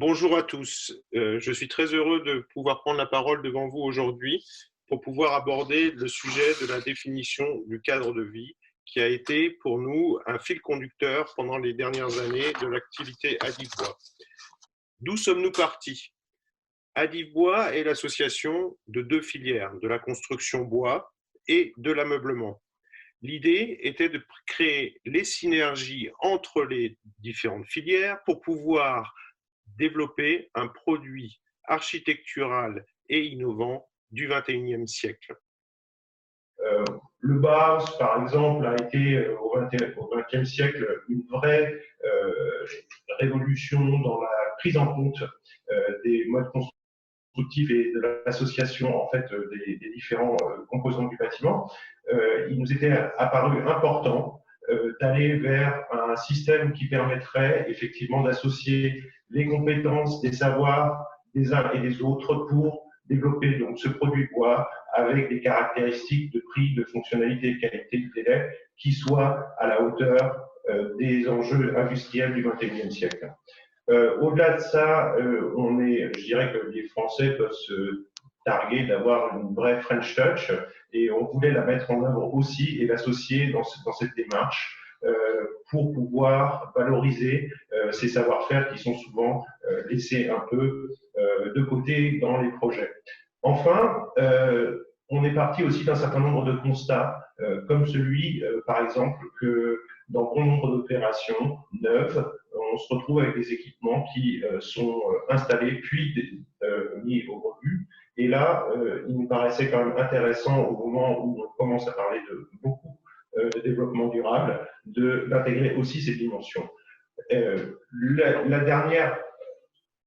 Bonjour à tous. Je suis très heureux de pouvoir prendre la parole devant vous aujourd'hui pour pouvoir aborder le sujet de la définition du cadre de vie qui a été pour nous un fil conducteur pendant les dernières années de l'activité Adivbois. D'où sommes-nous partis? Adivbois est l'association de deux filières, de la construction bois et de l'ameublement. L'idée était de créer les synergies entre les différentes filières pour pouvoir développer un produit architectural et innovant du XXIe siècle. Le BAS, par exemple, a été au XXe siècle une vraie révolution dans la prise en compte des modes constructifs et de l'association en fait, des différents composants du bâtiment. Il nous était apparu important d'aller vers un système qui permettrait effectivement d'associer les compétences, des savoirs des uns et des autres pour développer donc ce produit bois avec des caractéristiques de prix, de fonctionnalité, de qualité, de délai qui soient à la hauteur des enjeux industriels du XXIe siècle. Au-delà de ça, je dirais que les Français peuvent se targuer d'avoir une vraie French touch et on voulait la mettre en œuvre aussi et l'associer dans cette démarche pour pouvoir valoriser ces savoir-faire qui sont souvent laissés un peu de côté dans les projets. Enfin, on est parti aussi d'un certain nombre de constats, comme celui, par exemple, que dans bon nombre d'opérations neuves, on se retrouve avec des équipements qui sont installés puis mis au rebut. Et là, il nous paraissait quand même intéressant, au moment où on commence à parler de beaucoup de développement durable, d'intégrer aussi ces dimensions. La dernière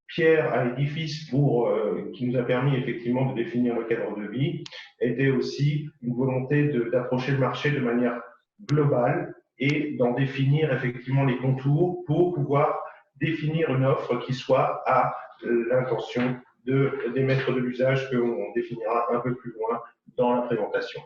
pierre à l'édifice qui nous a permis effectivement de définir le cadre de vie était aussi une volonté d'approcher le marché de manière globale et d'en définir effectivement les contours pour pouvoir définir une offre qui soit à l'intention des maîtres de l'usage qu'on définira un peu plus loin dans la présentation.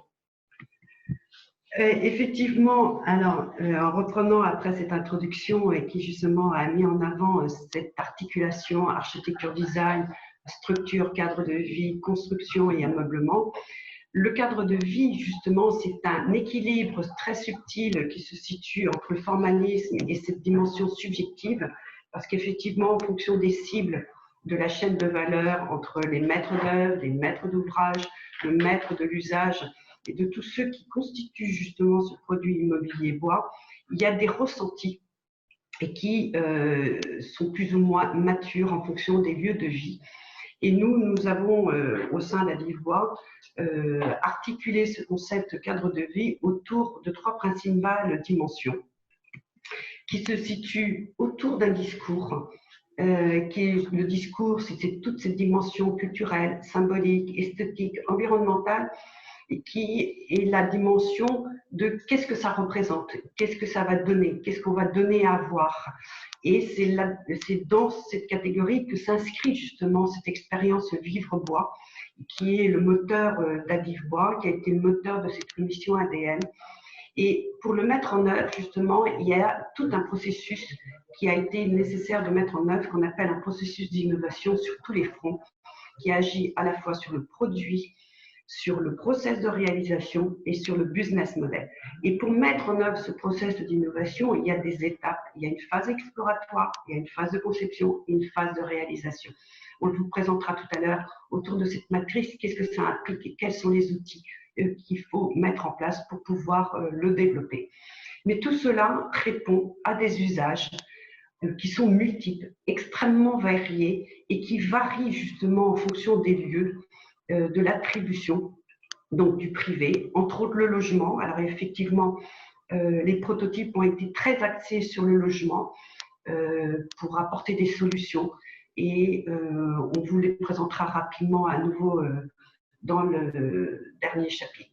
Effectivement, alors en reprenant après cette introduction et qui justement a mis en avant cette articulation architecture-design, structure, cadre de vie, construction et ameublement, le cadre de vie justement c'est un équilibre très subtil qui se situe entre le formalisme et cette dimension subjective parce qu'effectivement en fonction des cibles de la chaîne de valeur entre les maîtres d'œuvre, les maîtres d'ouvrage, le maître de l'usage et de tous ceux qui constituent justement ce produit immobilier bois, il y a des ressentis et qui sont plus ou moins matures en fonction des lieux de vie. Et nous avons au sein d'Adivbois articulé ce concept cadre de vie autour de trois principales dimensions qui se situent autour d'un discours qui est le discours, c'est toute cette dimension culturelle, symbolique, esthétique, environnementale et qui est la dimension de qu'est-ce que ça représente, qu'est-ce que ça va donner, qu'est-ce qu'on va donner à voir. Et c'est dans cette catégorie que s'inscrit justement cette expérience Vivre Bois, qui est le moteur d'Adivbois, qui a été le moteur de cette commission ADN. Et pour le mettre en œuvre, justement, il y a tout un processus qui a été nécessaire de mettre en œuvre, qu'on appelle un processus d'innovation sur tous les fronts, qui agit à la fois sur le produit, sur le process de réalisation et sur le business model. Et pour mettre en œuvre ce process d'innovation, il y a des étapes. Il y a une phase exploratoire, il y a une phase de conception et une phase de réalisation. On vous présentera tout à l'heure autour de cette matrice, qu'est-ce que ça implique et quels sont les outils qu'il faut mettre en place pour pouvoir le développer. Mais tout cela répond à des usages qui sont multiples, extrêmement variés et qui varient justement en fonction des lieux de l'attribution, donc du privé, entre autres le logement. Alors effectivement, les prototypes ont été très axés sur le logement pour apporter des solutions et on vous les présentera rapidement à nouveau dans le dernier chapitre,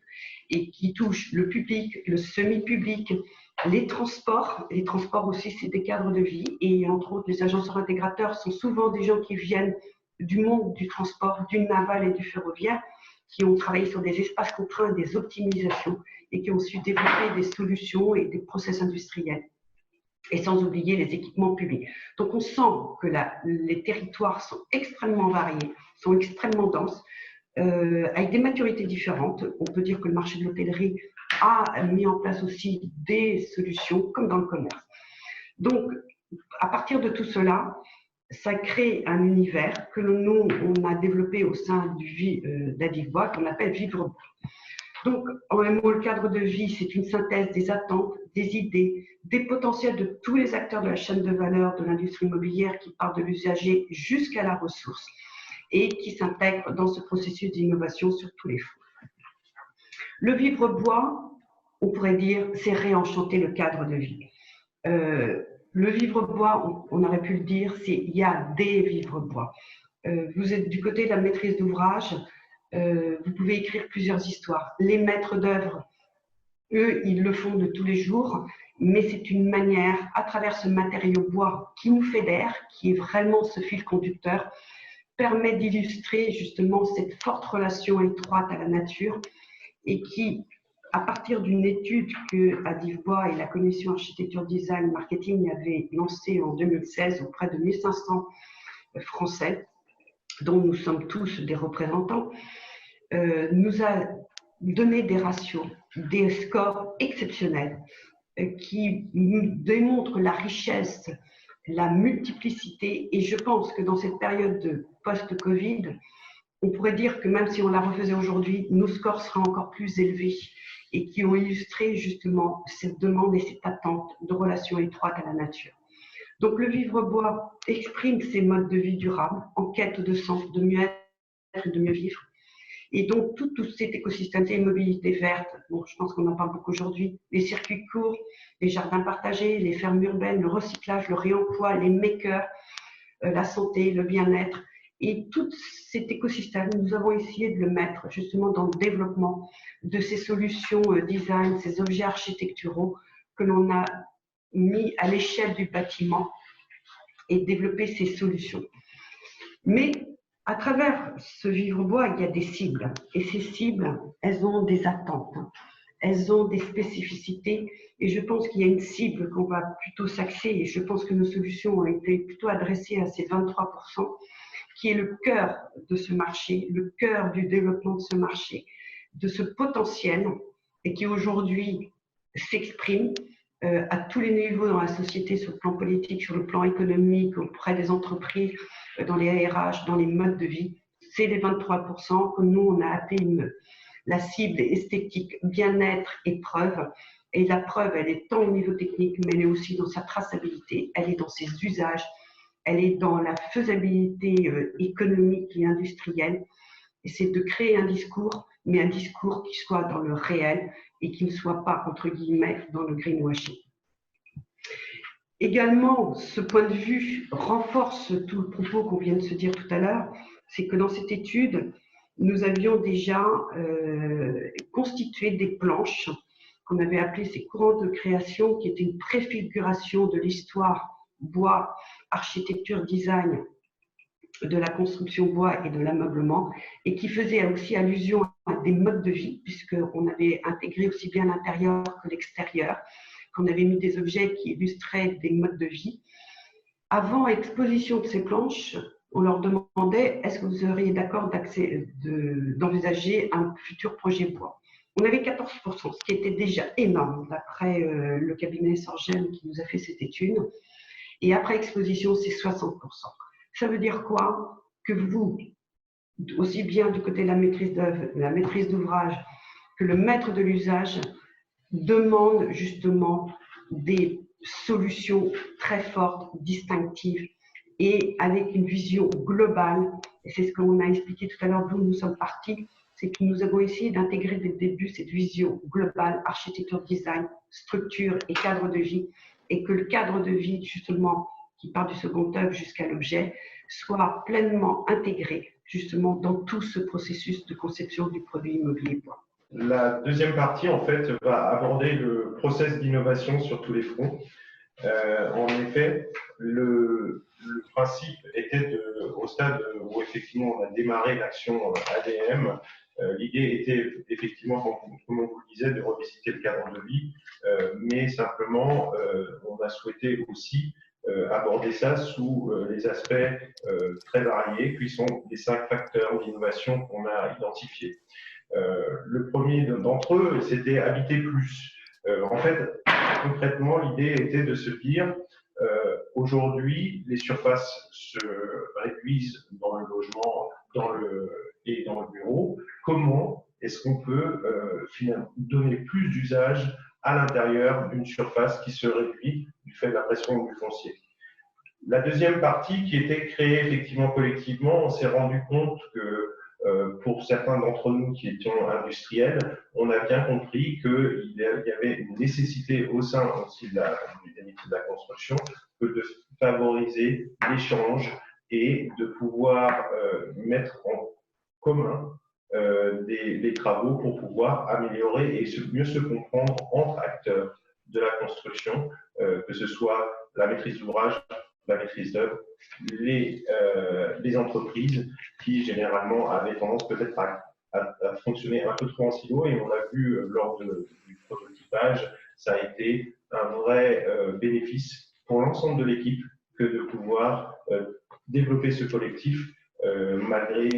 et qui touche le public, le semi-public, les transports. Les transports aussi, c'est des cadres de vie et entre autres, les agenceurs intégrateurs sont souvent des gens qui viennent du monde du transport, du naval et du ferroviaire, qui ont travaillé sur des espaces contraints, des optimisations et qui ont su développer des solutions et des process industriels. et sans oublier les équipements publics. Donc on sent que les territoires sont extrêmement variés, sont extrêmement denses, avec des maturités différentes. On peut dire que le marché de l'hôtellerie a mis en place aussi des solutions, comme dans le commerce. Donc, à partir de tout cela, ça crée un univers que nous, on a développé au sein d'Adivebois, qu'on appelle Vivre Bois. Donc, en un mot, le cadre de vie, c'est une synthèse des attentes, des idées, des potentiels de tous les acteurs de la chaîne de valeur de l'industrie immobilière qui part de l'usager jusqu'à la ressource et qui s'intègre dans ce processus d'innovation sur tous les fronts. Le Vivre Bois, on pourrait dire, c'est réenchanter le cadre de vie. Le Vivre Bois, on aurait pu le dire, il y a des Vivre Bois. Vous êtes du côté de la maîtrise d'ouvrage, vous pouvez écrire plusieurs histoires. Les maîtres d'œuvre, eux, ils le font de tous les jours, mais c'est une manière, à travers ce matériau bois qui nous fédère, qui est vraiment ce fil conducteur, permet d'illustrer justement cette forte relation étroite à la nature et qui, à partir d'une étude que Adivebois et la commission architecture design marketing avaient lancée en 2016 auprès de 1500 Français, dont nous sommes tous des représentants, nous a donné des ratios, des scores exceptionnels qui nous démontrent la richesse, la multiplicité, et je pense que dans cette période de post-Covid, on pourrait dire que même si on la refaisait aujourd'hui, nos scores seraient encore plus élevés et qui ont illustré justement cette demande et cette attente de relations étroites à la nature. Donc le Vivre Bois exprime ces modes de vie durables en quête de sens, de mieux-être et de mieux vivre. Et donc tout cet écosystème, ces mobilités vertes, bon, je pense qu'on en parle beaucoup aujourd'hui, les circuits courts, les jardins partagés, les fermes urbaines, le recyclage, le réemploi, les makers, la santé, le bien-être. Et tout cet écosystème, nous avons essayé de le mettre justement dans le développement de ces solutions design, ces objets architecturaux que l'on a mis à l'échelle du bâtiment et développer ces solutions. Mais à travers ce Vivre Bois, il y a des cibles. Et ces cibles, elles ont des attentes, elles ont des spécificités. Et je pense qu'il y a une cible qu'on va plutôt s'axer, et je pense que nos solutions ont été plutôt adressées à ces 23%, qui est le cœur de ce marché, le cœur du développement de ce marché, de ce potentiel, et qui aujourd'hui s'exprime à tous les niveaux dans la société, sur le plan politique, sur le plan économique, auprès des entreprises, dans les ARH, dans les modes de vie. C'est les 23% que nous, on a atteint la cible esthétique, bien-être et preuve. Et la preuve, elle est tant au niveau technique, mais elle est aussi dans sa traçabilité, elle est dans ses usages, elle est dans la faisabilité économique et industrielle. Et c'est de créer un discours, mais un discours qui soit dans le réel et qui ne soit pas, entre guillemets, dans le greenwashing. Également, ce point de vue renforce tout le propos qu'on vient de se dire tout à l'heure, c'est que dans cette étude, nous avions déjà constitué des planches qu'on avait appelées ces courants de création, qui étaient une préfiguration de l'histoire bois, architecture, design, de la construction bois et de l'ameublement, et qui faisait aussi allusion à des modes de vie, puisqu'on avait intégré aussi bien l'intérieur que l'extérieur, qu'on avait mis des objets qui illustraient des modes de vie. Avant exposition de ces planches, on leur demandait: est-ce que vous seriez d'accord d'envisager un futur projet bois? On avait 14%, ce qui était déjà énorme, d'après le cabinet Sorgem qui nous a fait cette étude. Et après exposition, c'est 60%. Ça veut dire quoi? Que vous, aussi bien du côté de la maîtrise d'ouvrage que le maître de l'usage, demande justement des solutions très fortes, distinctives et avec une vision globale. Et c'est ce qu'on a expliqué tout à l'heure, d'où nous sommes partis, c'est que nous avons essayé d'intégrer dès le début cette vision globale, architecture, design, structure et cadre de vie, et que le cadre de vie, justement, qui part du second œuvre jusqu'à l'objet, soit pleinement intégré justement dans tout ce processus de conception du produit immobilier bois. La deuxième partie, en fait, va aborder le process d'innovation sur tous les fronts. En effet, le principe était au stade où effectivement on a démarré l'action ADM, L'idée était effectivement, comme on vous le disait, de revisiter le cadre de vie, mais simplement, on a souhaité aussi aborder ça sous les aspects très variés, qui sont les 5 facteurs d'innovation qu'on a identifiés. Le premier d'entre eux, c'était habiter plus. En fait, concrètement, l'idée était de se dire, aujourd'hui, les surfaces se réduisent dans le logement et dans le bureau. Comment est-ce qu'on peut finalement donner plus d'usage à l'intérieur d'une surface qui se réduit du fait de la pression du foncier? La deuxième partie, qui était créée effectivement collectivement, on s'est rendu compte que pour certains d'entre nous qui étions industriels, on a bien compris qu'il y avait une nécessité au sein aussi des métiers de la construction de favoriser l'échange et de pouvoir mettre en commun des travaux pour pouvoir améliorer et mieux se comprendre entre acteurs de la construction, que ce soit la maîtrise d'ouvrage, la maîtrise d'œuvre, les entreprises qui généralement avaient tendance peut-être à fonctionner un peu trop en silo, et on l'a vu lors du prototypage, ça a été un vrai bénéfice pour l'ensemble de l'équipe que de pouvoir développer ce collectif malgré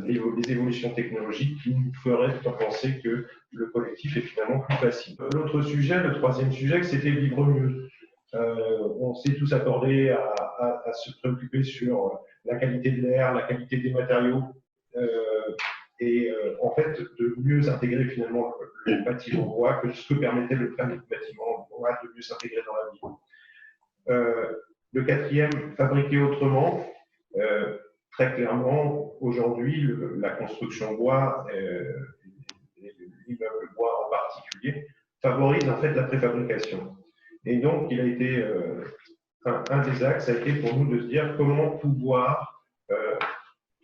les évolutions technologiques qui nous feraient penser que le collectif est finalement plus facile. L'autre sujet, le troisième sujet, c'était vivre mieux. On s'est tous accordés à se préoccuper sur la qualité de l'air, la qualité des matériaux, et en fait de mieux intégrer finalement le bâtiment bois que ce que permettait le bâtiment bois de mieux s'intégrer dans la vie. Le quatrième, fabriquer autrement. Très clairement, aujourd'hui, la construction bois, l'immeuble bois en particulier, favorise en fait la préfabrication. Et donc, il a été un des axes a été pour nous de se dire comment pouvoir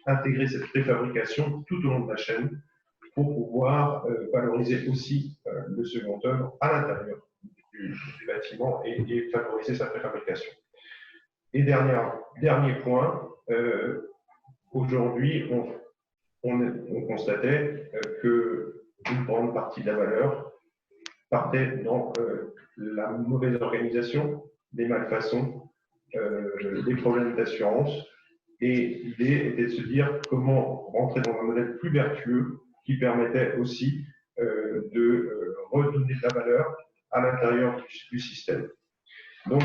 intégrer cette préfabrication tout au long de la chaîne pour pouvoir valoriser aussi le second œuvre à l'intérieur du bâtiment et favoriser sa préfabrication. Et dernier point, aujourd'hui, on constatait qu'une grande partie de la valeur partait dans la mauvaise organisation, les malfaçons, les problèmes d'assurance. Et l'idée était de se dire comment rentrer dans un modèle plus vertueux qui permettait aussi de redonner de la valeur à l'intérieur du système. Donc,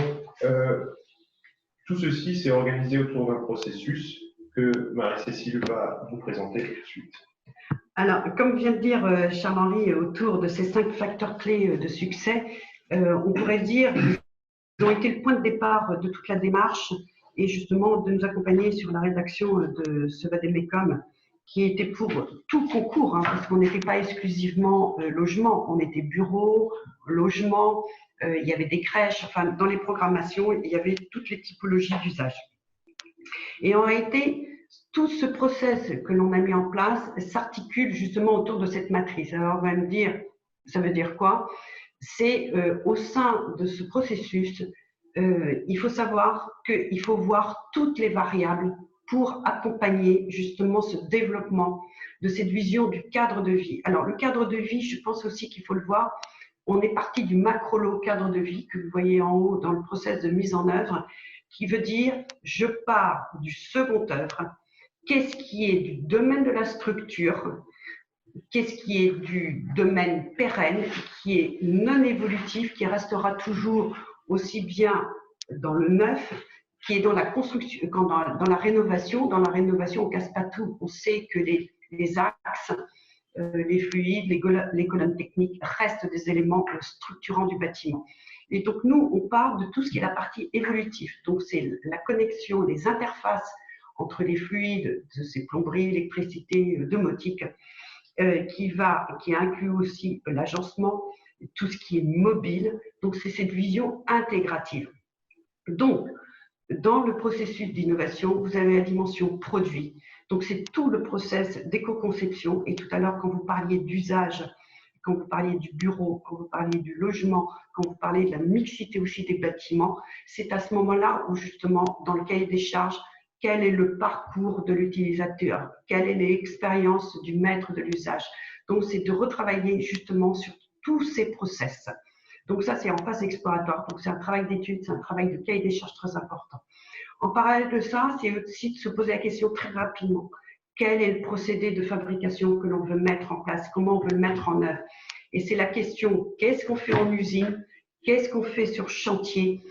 tout ceci s'est organisé autour d'un processus que Marie-Cécile va vous présenter tout de suite. Alors, comme vient de dire Charles-Henri, autour de ces 5 facteurs clés de succès, on pourrait dire qu'ils ont été le point de départ de toute la démarche et justement de nous accompagner sur la rédaction de ce Vademecum, qui était pour tout le concours, hein, parce qu'on n'était pas exclusivement logement, on était bureau, logement, il y avait des crèches, enfin dans les programmations, il y avait toutes les typologies d'usage. Et en réalité, tout ce process que l'on a mis en place s'articule justement autour de cette matrice. Alors on va me dire, ça veut dire quoi? C'est au sein de ce processus, il faut savoir qu'il faut voir toutes les variables pour accompagner justement ce développement de cette vision du cadre de vie. Alors le cadre de vie, je pense aussi qu'il faut le voir, on est parti du macro-lot cadre de vie que vous voyez en haut dans le process de mise en œuvre, qui veut dire je pars du second œuvre, qu'est-ce qui est du domaine de la structure, qu'est-ce qui est du domaine pérenne, qui est non évolutif, qui restera toujours aussi bien dans le neuf, qui est dans la construction, dans la rénovation. Dans la rénovation, on ne casse pas tout. On sait que les axes, les fluides, les colonnes techniques restent des éléments structurants du bâtiment. Et donc, nous, on parle de tout ce qui est la partie évolutive. Donc, c'est la connexion, les interfaces entre les fluides, de ces plomberies, électricité, domotique, qui inclut aussi l'agencement, tout ce qui est mobile. Donc, c'est cette vision intégrative. Donc, dans le processus d'innovation, vous avez la dimension produit. Donc, c'est tout le process d'éco-conception. Et tout à l'heure, quand vous parliez d'usage, quand vous parliez du bureau, quand vous parliez du logement, quand vous parliez de la mixité aussi des bâtiments, c'est à ce moment-là où justement, dans le cahier des charges, quel est le parcours de l'utilisateur, quelle est l'expérience du maître de l'usage. Donc, c'est de retravailler justement sur tous ces process. Donc, ça, c'est en phase exploratoire. Donc, c'est un travail d'étude, c'est un travail de cahier des charges très important. En parallèle de ça, c'est aussi de se poser la question très rapidement. Quel est le procédé de fabrication que l'on veut mettre en place? Comment on veut le mettre en œuvre? Et c'est la question, qu'est-ce qu'on fait en usine? Qu'est-ce qu'on fait sur chantier?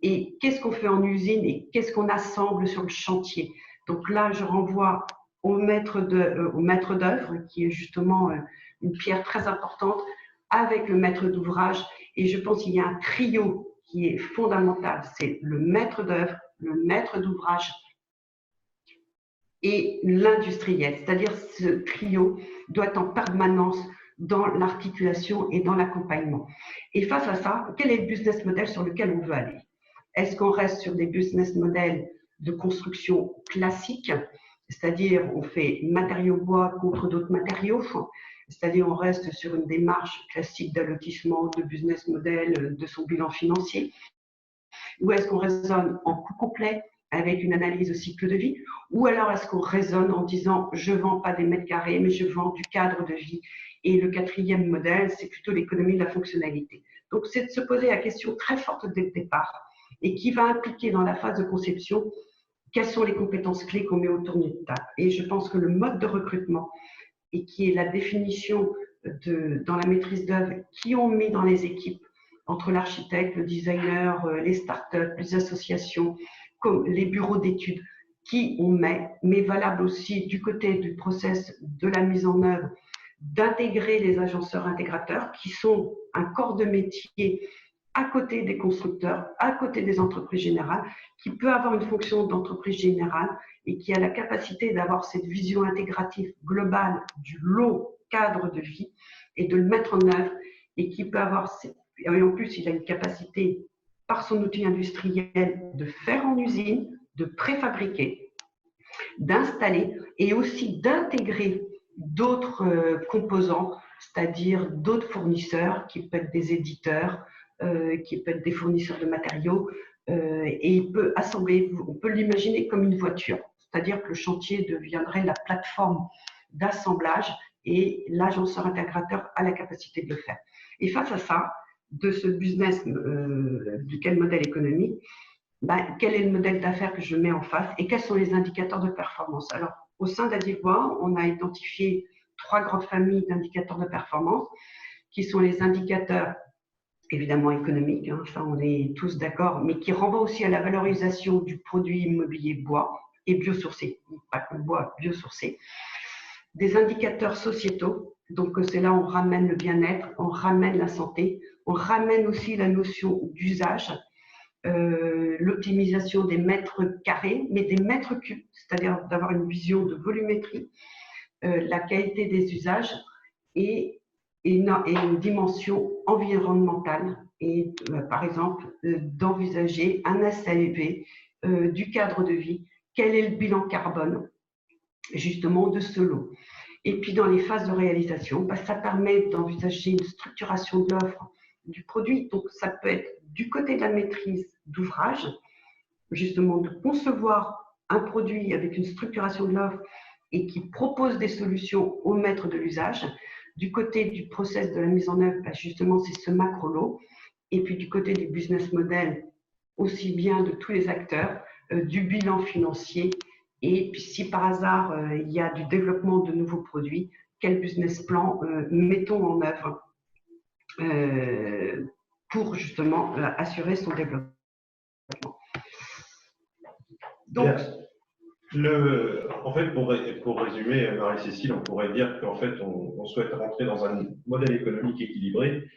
Et qu'est-ce qu'on fait en usine et qu'est-ce qu'on assemble sur le chantier? Donc là, je renvoie au maître d'œuvre, qui est justement une pierre très importante, avec le maître d'ouvrage. Et je pense qu'il y a un trio qui est fondamental. C'est le maître d'œuvre, le maître d'ouvrage et l'industriel. C'est-à-dire ce trio doit être en permanence dans l'articulation et dans l'accompagnement. Et face à ça, quel est le business model sur lequel on veut aller? Est-ce qu'on reste sur des business models de construction classiques, c'est-à-dire on fait matériaux bois contre d'autres matériaux, c'est-à-dire on reste sur une démarche classique d'allotissement, de business model, de son bilan financier, ou est-ce qu'on raisonne en coût complet avec une analyse au cycle de vie, ou alors est-ce qu'on raisonne en disant je ne vends pas des mètres carrés, mais je vends du cadre de vie. Et le quatrième modèle, c'est plutôt l'économie de la fonctionnalité. Donc c'est de se poser la question très forte dès le départ et qui va impliquer dans la phase de conception quelles sont les compétences clés qu'on met autour d'une table. Et je pense que le mode de recrutement et qui est la définition dans la maîtrise d'œuvre qui ont mis dans les équipes entre l'architecte, le designer, les startups, les associations, comme les bureaux d'études, qui on met, mais valable aussi du côté du process de la mise en œuvre, d'intégrer les agenceurs intégrateurs qui sont un corps de métier à côté des constructeurs, à côté des entreprises générales, qui peut avoir une fonction d'entreprise générale et qui a la capacité d'avoir cette vision intégrative globale du lot cadre de vie et de le mettre en œuvre et qui peut avoir, et en plus il a une capacité par son outil industriel de faire en usine, de préfabriquer, d'installer et aussi d'intégrer d'autres composants, c'est-à-dire d'autres fournisseurs qui peuvent être des éditeurs, qui peuvent être des fournisseurs de matériaux, et il peut assembler, on peut l'imaginer comme une voiture, c'est-à-dire que le chantier deviendrait la plateforme d'assemblage et l'agenceur intégrateur a la capacité de le faire. Et face à ça, de ce business, quel modèle économique, quel est le modèle d'affaires que je mets en face et quels sont les indicateurs de performance? Alors, au sein d'Adilbois, on a identifié 3 grandes familles d'indicateurs de performance qui sont les indicateurs évidemment économiques, hein, ça on est tous d'accord, mais qui renvoient aussi à la valorisation du produit immobilier bois et biosourcé, pas que le bois, biosourcé. Des indicateurs sociétaux, donc c'est là où on ramène le bien-être, on ramène la santé, on ramène aussi la notion d'usage, l'optimisation des mètres carrés, mais des mètres cubes, c'est-à-dire d'avoir une vision de volumétrie, la qualité des usages et une dimension environnementale. Et par exemple, d'envisager un SLV du cadre de vie, quel est le bilan carbone justement de ce lot. Et puis dans les phases de réalisation, ça permet d'envisager une structuration de l'offre du produit. Donc ça peut être du côté de la maîtrise d'ouvrage, justement de concevoir un produit avec une structuration de l'offre et qui propose des solutions au maître de l'usage. Du côté du process de la mise en œuvre, justement c'est ce macro-lot. Et puis du côté du business model, aussi bien de tous les acteurs, du bilan financier. Et puis si par hasard il y a du développement de nouveaux produits, quel business plan mettons en œuvre pour justement assurer son développement. Donc, en fait, pour résumer, Marie-Cécile, on pourrait dire qu'en fait, on souhaite rentrer dans un modèle économique équilibré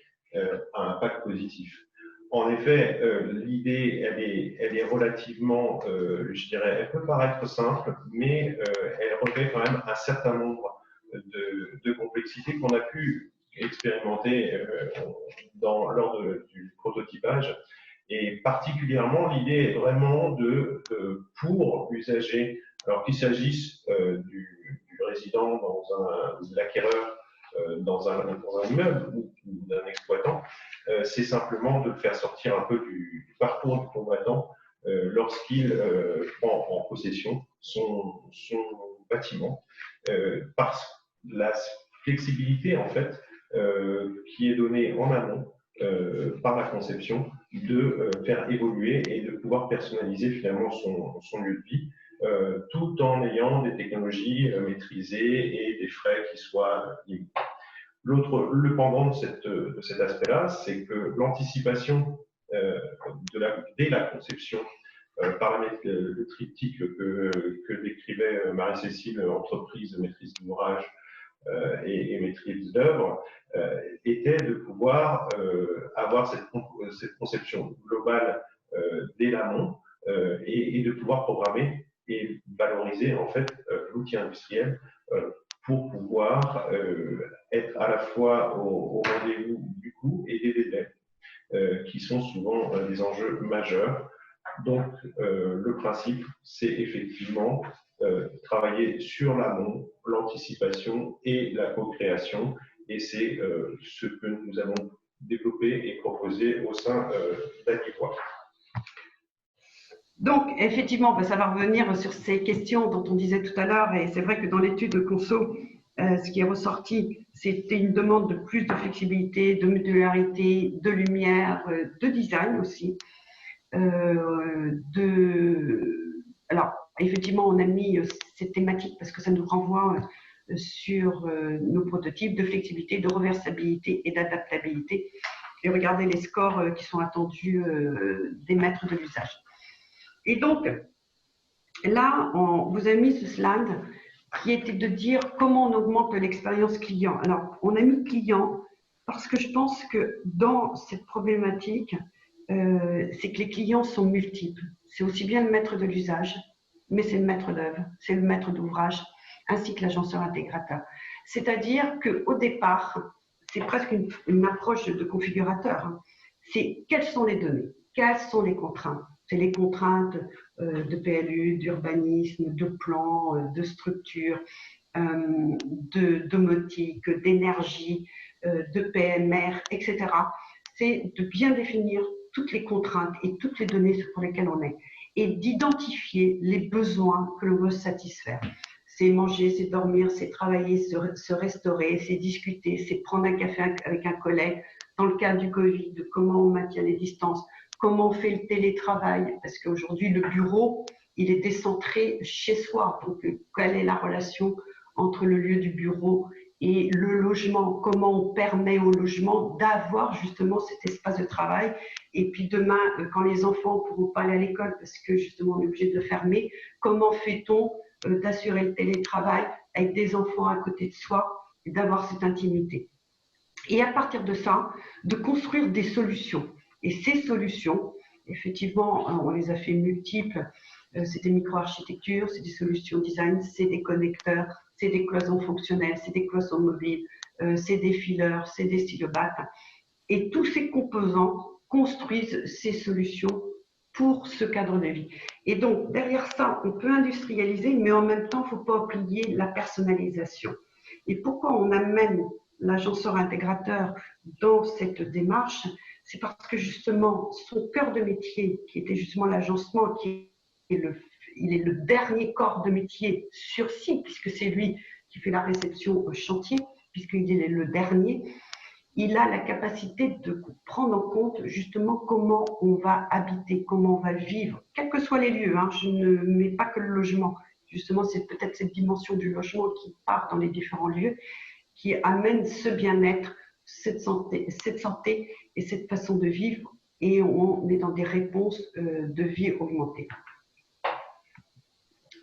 à impact positif. En effet, l'idée, elle est relativement, je dirais, elle peut paraître simple, mais elle revêt quand même un certain nombre de complexités qu'on a pu expérimenter lors du prototypage. Et particulièrement, l'idée est vraiment pour l'usager, alors qu'il s'agisse du résident de l'acquéreur dans un immeuble ou d'un exploitant, c'est simplement de faire sortir un peu du parcours du combattant lorsqu'il prend en possession son bâtiment, par la flexibilité en fait qui est donnée en amont par la conception de faire évoluer et de pouvoir personnaliser finalement son lieu de vie, tout en ayant des technologies maîtrisées et des frais qui soient limités. Le pendant de cet aspect-là, c'est que l'anticipation dès la conception, par le triptyque que décrivait Marie-Cécile, entreprise, maîtrise d'ouvrage et maîtrise d'œuvre, était de pouvoir avoir cette conception globale dès l'amont et de pouvoir programmer et valoriser en fait l'outil industriel pour pouvoir être à la fois au rendez-vous du coût et des délais qui sont souvent des enjeux majeurs. Donc, le principe, c'est effectivement travailler sur l'amont, l'anticipation et la co-création. Et c'est ce que nous avons développé et proposé au sein d'Anivois. Donc, effectivement, ça va revenir sur ces questions dont on disait tout à l'heure. Et c'est vrai que dans l'étude de Conso, ce qui est ressorti, c'était une demande de plus de flexibilité, de modularité, de lumière, de design aussi. Alors, effectivement, on a mis cette thématique parce que ça nous renvoie sur nos prototypes de flexibilité, de reversibilité et d'adaptabilité. Et regardez les scores qui sont attendus des maîtres de l'usage. Et donc, là, on vous a mis ce slide qui était de dire comment on augmente l'expérience client. Alors, on a mis client parce que je pense que dans cette problématique, c'est que les clients sont multiples. C'est aussi bien le maître de l'usage, mais c'est le maître d'œuvre, c'est le maître d'ouvrage, ainsi que l'agenceur intégrateur. C'est-à-dire qu'au départ, c'est presque une approche de configurateur. C'est quelles sont les données, quelles sont les contraintes. C'est les contraintes de PLU, d'urbanisme, de plan, de structure, de domotique, d'énergie, de PMR, etc. C'est de bien définir toutes les contraintes et toutes les données pour lesquelles on est et d'identifier les besoins que l'on veut satisfaire. C'est manger, c'est dormir, c'est travailler, se restaurer, c'est discuter, c'est prendre un café avec un collègue. Dans le cas du Covid, de comment on maintient les distances, comment on fait le télétravail, parce qu'aujourd'hui, le bureau, il est décentré chez soi. Donc, quelle est la relation entre le lieu du bureau et le logement? Comment on permet au logement d'avoir justement cet espace de travail? Et puis demain, quand les enfants ne pourront pas aller à l'école parce que justement on est obligé de fermer, comment fait-on d'assurer le télétravail avec des enfants à côté de soi et d'avoir cette intimité? Et à partir de ça, de construire des solutions. Et ces solutions, effectivement, on les a fait multiples. C'est des micro-architectures, c'est des solutions design, c'est des connecteurs, c'est des cloisons fonctionnelles, c'est des cloisons mobiles, c'est des fileurs, c'est des stylobates. Et tous ces composants construisent ces solutions pour ce cadre de vie. Et donc, derrière ça, on peut industrialiser, mais en même temps, il ne faut pas oublier la personnalisation. Et pourquoi on amène l'agenceur intégrateur dans cette démarche? C'est parce que justement, son cœur de métier, qui était justement l'agencement, il est le dernier corps de métier sur site, puisque c'est lui qui fait la réception au chantier, puisqu'il est le dernier, il a la capacité de prendre en compte justement comment on va habiter, comment on va vivre, quels que soient les lieux. Je ne mets pas que le logement. Justement, c'est peut-être cette dimension du logement qui part dans les différents lieux, qui amène ce bien-être, cette santé et cette façon de vivre, et on est dans des réponses de vie augmentée.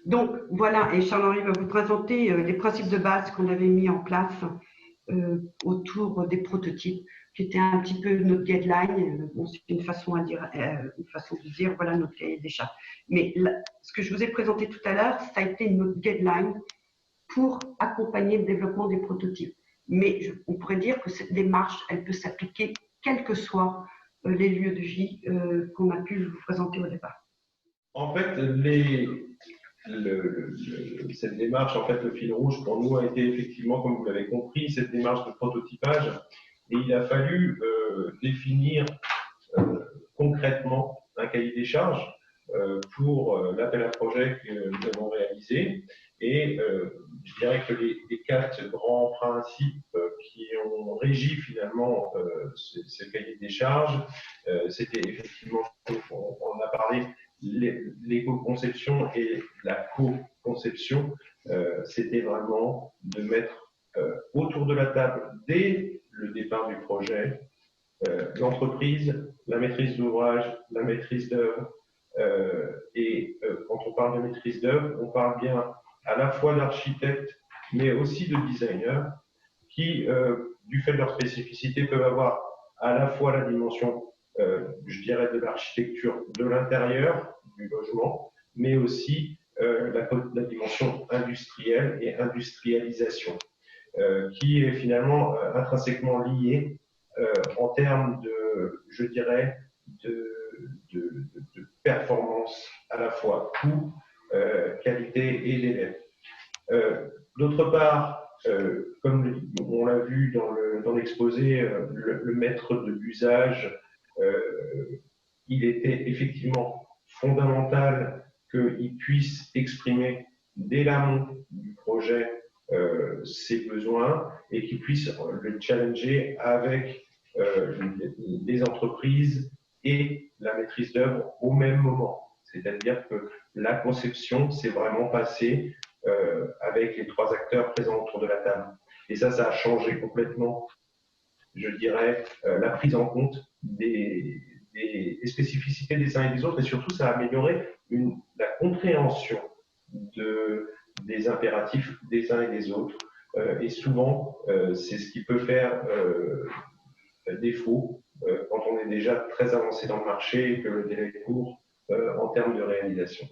Donc voilà, et Charles-Henri va vous présenter les principes de base qu'on avait mis en place autour des prototypes, qui était un petit peu notre guideline. Bon, c'est une façon de dire voilà notre cahier des charges. Mais là, ce que je vous ai présenté tout à l'heure, ça a été notre guideline pour accompagner le développement des prototypes. Mais on pourrait dire que cette démarche, elle peut s'appliquer quels que soient les lieux de vie qu'on a pu vous présenter au départ. En fait, cette démarche, en fait, le fil rouge pour nous a été effectivement, comme vous l'avez compris, cette démarche de prototypage. Et il a fallu définir concrètement un cahier des charges pour l'appel à projet que nous avons réalisé. Et je dirais que les 4 grands principes qui ont régi finalement ce cahier des charges, c'était effectivement, on en a parlé, l'éco-conception et la co-conception. C'était vraiment de mettre autour de la table, dès le départ du projet, l'entreprise, la maîtrise d'ouvrage, la maîtrise d'œuvre. Et quand on parle de maîtrise d'œuvre, on parle bien à la fois d'architectes, mais aussi de designers, qui, du fait de leur spécificité, peuvent avoir à la fois la dimension, je dirais, de l'architecture de l'intérieur du logement, mais aussi la dimension industrielle et industrialisation, qui est finalement intrinsèquement liée en termes de, je dirais, de performance à la fois coût, qualité et délai. D'autre part, comme on l'a vu dans l'exposé, le maître de l'usage, il était effectivement fondamental qu'il puisse exprimer dès l'amont du projet ses besoins et qu'il puisse le challenger avec les entreprises et la maîtrise d'œuvre au même moment. C'est-à-dire que la conception s'est vraiment passée avec les 3 acteurs présents autour de la table. Et ça a changé complètement, je dirais, la prise en compte des spécificités des uns et des autres, et surtout ça a amélioré la compréhension des impératifs des uns et des autres. Et souvent, c'est ce qui peut faire défaut quand on est déjà très avancé dans le marché et que le délai est court en termes de réalisation.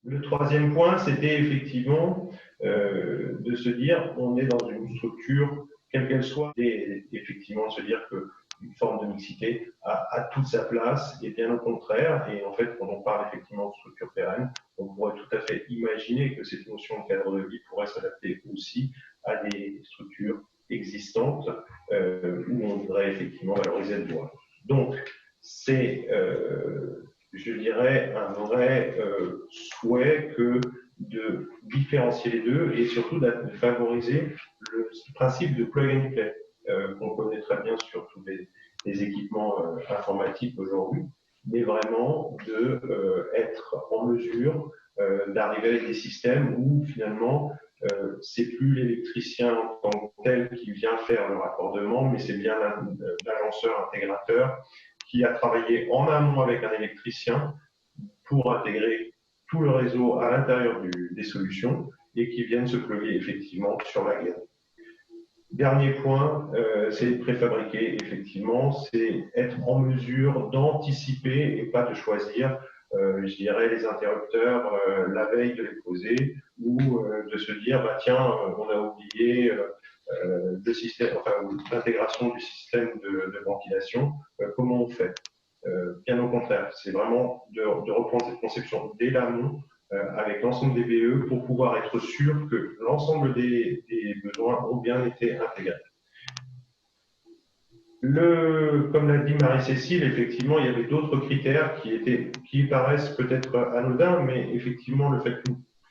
Le 3e point, c'était effectivement de se dire on est dans une structure, quelle qu'elle soit, et effectivement se dire qu'une forme de mixité a toute sa place, et bien au contraire. Et en fait, quand on parle effectivement de structure pérenne, on pourrait tout à fait imaginer que cette notion de cadre de vie pourrait s'adapter aussi à des structures existantes où on voudrait effectivement valoriser le bois. Donc, c'est, je dirais, un vrai souhait que de différencier les deux et surtout de favoriser le principe de plug and play qu'on connaît très bien sur tous les équipements informatiques aujourd'hui, mais vraiment être en mesure d'arriver avec des systèmes où finalement c'est plus l'électricien en tant que tel qui vient faire le raccordement, mais c'est bien l'agenceur intégrateur qui a travaillé en amont avec un électricien pour intégrer tout le réseau à l'intérieur des solutions et qui viennent se plugger effectivement sur la gaine. Dernier point, c'est préfabriquer, effectivement, c'est être en mesure d'anticiper et pas de choisir, je dirais, les interrupteurs la veille de les poser ou de se dire, bah, tiens, on a oublié le système, enfin, l'intégration du système de ventilation, comment on fait? Bien au contraire, c'est vraiment de reprendre cette conception dès l'amont avec l'ensemble des BE pour pouvoir être sûr que l'ensemble des besoins ont bien été intégrés. Comme l'a dit Marie-Cécile, effectivement, il y avait d'autres critères qui paraissent peut-être anodins, mais effectivement, le fait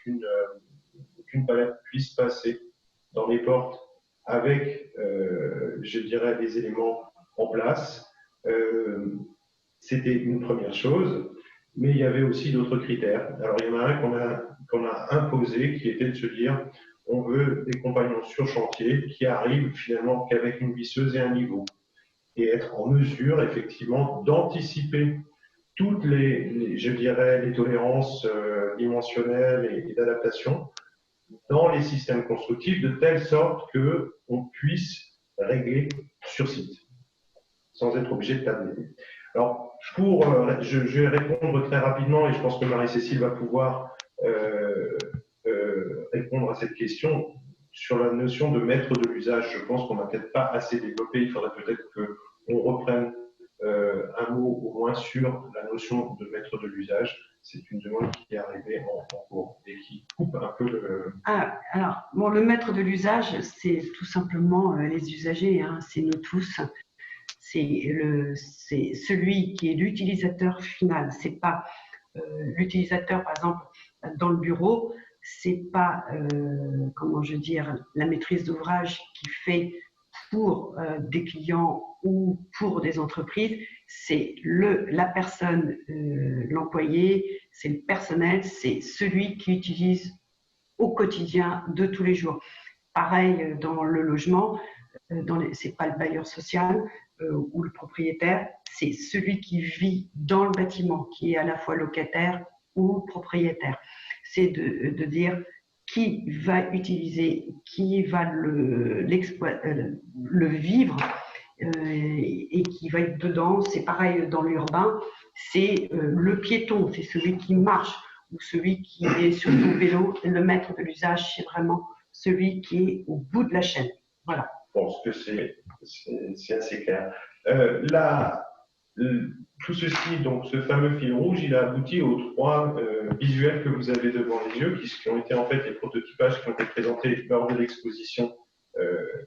qu'une palette puisse passer dans les portes avec, je dirais, des éléments en place, c'était une première chose, mais il y avait aussi d'autres critères. Alors, il y en a un qu'on a imposé, qui était de se dire, on veut des compagnons sur chantier qui arrivent finalement qu'avec une visseuse et un niveau, et être en mesure, effectivement, d'anticiper toutes je dirais, les tolérances dimensionnelles et d'adaptation dans les systèmes constructifs, de telle sorte qu'on puisse régler sur site, sans être obligé de tabler. Alors, je vais répondre très rapidement et je pense que Marie-Cécile va pouvoir répondre à cette question sur la notion de maître de l'usage. Je pense qu'on n'a peut-être pas assez développé. Il faudrait peut-être qu'on reprenne un mot au moins sur la notion de maître de l'usage. C'est une demande qui est arrivée en cours et qui coupe un peu le… Alors, bon, le maître de l'usage, c'est tout simplement les usagers, hein, c'est nous tous. C'est celui qui est l'utilisateur final. C'est pas l'utilisateur, par exemple, dans le bureau, c'est pas, comment je veux dire, la maîtrise d'ouvrage qui fait pour des clients ou pour des entreprises, c'est la personne, l'employé, c'est le personnel, c'est celui qui utilise au quotidien de tous les jours. Pareil dans le logement, c'est pas le bailleur social ou le propriétaire, c'est celui qui vit dans le bâtiment, qui est à la fois locataire ou propriétaire. C'est de dire qui va utiliser, qui va le vivre et qui va être dedans. C'est pareil dans l'urbain, c'est le piéton, c'est celui qui marche ou celui qui est sur son vélo. Le maître de l'usage, c'est vraiment celui qui est au bout de la chaîne. Voilà. Je pense que c'est assez clair. Tout ceci, donc ce fameux fil rouge, il a abouti aux trois visuels que vous avez devant les yeux, qui ont été en fait les prototypages qui ont été présentés lors de l'exposition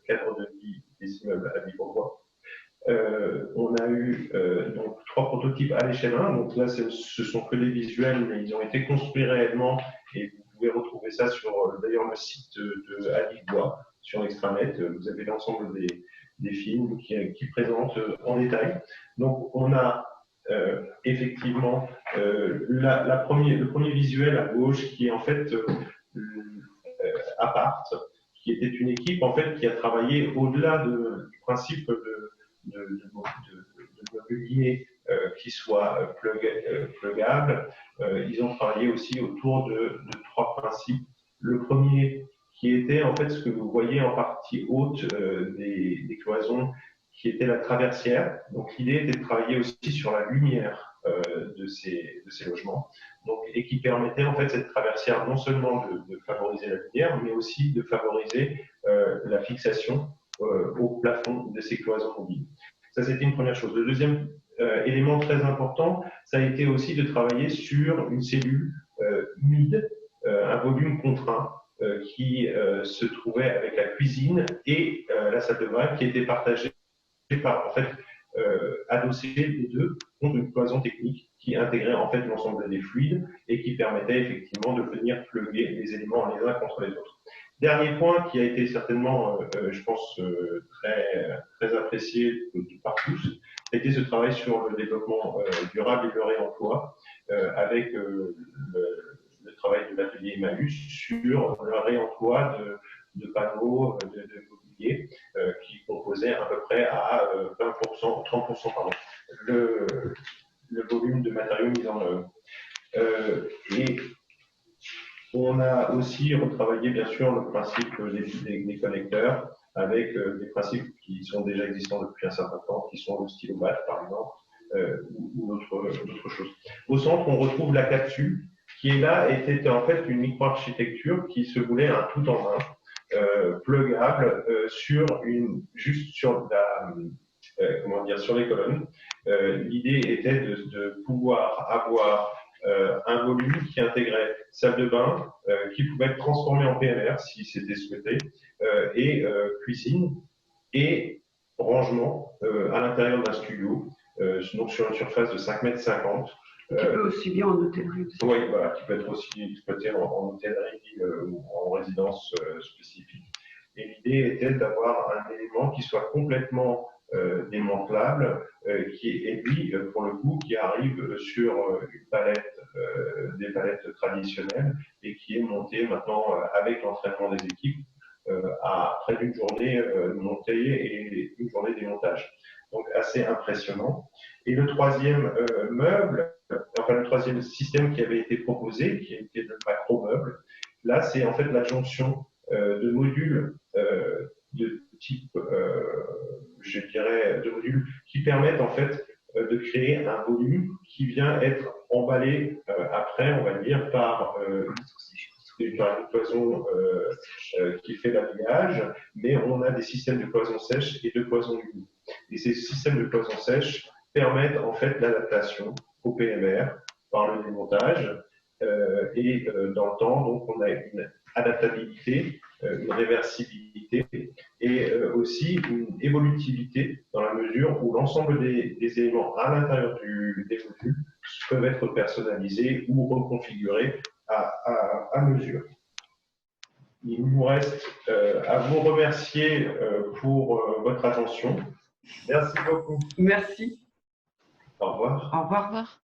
cadre de vie des immeubles à Libourgois. On a eu donc trois prototypes à l'échelle 1, donc là ce sont que des visuels, mais ils ont été construits réellement et vous pouvez retrouver ça sur d'ailleurs le site de Libourgois sur l'extranet. Vous avez l'ensemble des films qui présentent en détail. Donc on a effectivement le premier visuel à gauche qui est en fait Apart, qui était une équipe en fait qui a travaillé au-delà du principe de mobilier qui soit plugable. Ils ont travaillé aussi autour de trois principes. Le premier qui était en fait ce que vous voyez en partie haute des cloisons, qui était la traversière. Donc l'idée était de travailler aussi sur la lumière de ces logements, donc, et qui permettait en fait cette traversière non seulement de favoriser la lumière, mais aussi de favoriser la fixation au plafond de ces cloisons mobiles. Ça, c'était une première chose. Le deuxième élément très important, ça a été aussi de travailler sur une cellule humide, un volume contraint, qui se trouvait avec la cuisine et la salle de bain, qui était partagée par, en fait, adossé les deux contre une cloison technique qui intégrait en fait l'ensemble des fluides et qui permettait effectivement de venir plugger les éléments les uns contre les autres. Dernier point qui a été certainement, je pense, très apprécié par tous, a été ce travail sur le développement durable et le réemploi, avec le travail de l'atelier Emmaüs sur le réemploi de panneaux, de mobilier, qui composait à peu près à 20%, 30% pardon, le volume de matériaux mis en œuvre. Et on a aussi retravaillé bien sûr le principe des connecteurs avec des principes qui sont déjà existants depuis un certain temps, qui sont le stylomat par exemple, ou d'autres choses. Au centre, on retrouve la capsule qui est là, était en fait une micro-architecture qui se voulait un tout en un, plugable juste sur sur les colonnes. L'idée était de pouvoir avoir un volume qui intégrait salle de bain, qui pouvait être transformé en PMR si c'était souhaité, et cuisine et rangement à l'intérieur d'un studio, donc sur une surface de 5,50 m. Qui peut aussi bien en hôtellerie. Oui, voilà, qui peut être aussi exploité en hôtellerie ou en résidence spécifique. Et l'idée était d'avoir un élément qui soit complètement démantelable, et lui, pour le coup, qui arrive sur une palette, des palettes traditionnelles, et qui est monté maintenant avec l'entraînement des équipes à près d'une journée montée et une journée démontage. Donc assez impressionnant. Et le troisième le troisième système qui avait été proposé, qui était le macro-meuble, là c'est en fait l'adjonction de modules de type, je dirais, de modules qui permettent en fait de créer un volume qui vient être emballé après, on va dire, par une cloison qui fait l'habillage, mais on a des systèmes de cloison sèche et de cloison humide. Et ces systèmes de cloison sèche permettent en fait l'adaptation au PMR par le démontage et dans le temps, donc on a une adaptabilité, une réversibilité et aussi une évolutivité dans la mesure où l'ensemble des éléments à l'intérieur des modules peuvent être personnalisés ou reconfigurés à mesure. Il nous reste à vous remercier pour votre attention. Merci beaucoup. Merci. Au revoir. Au revoir. Au revoir.